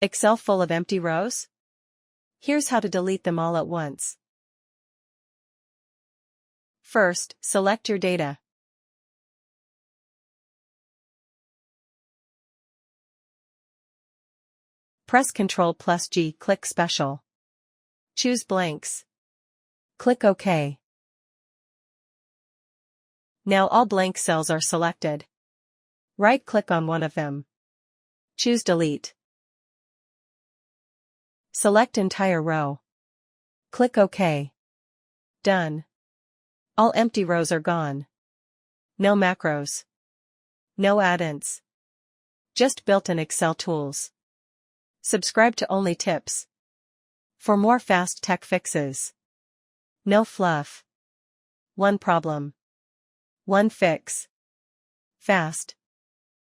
Excel full of empty rows? Here's how to delete them all at once. First, select your data. Press Ctrl+G, click Special. Choose blanks. Click OK. Now all blank cells are selected. Right-click on one of them. Choose Delete. Select entire row. Click OK. Done. All empty rows are gone. No macros. No add-ins. Just built-in Excel tools. Subscribe to Only Tips for more fast tech fixes. No fluff. One problem. One fix. Fast.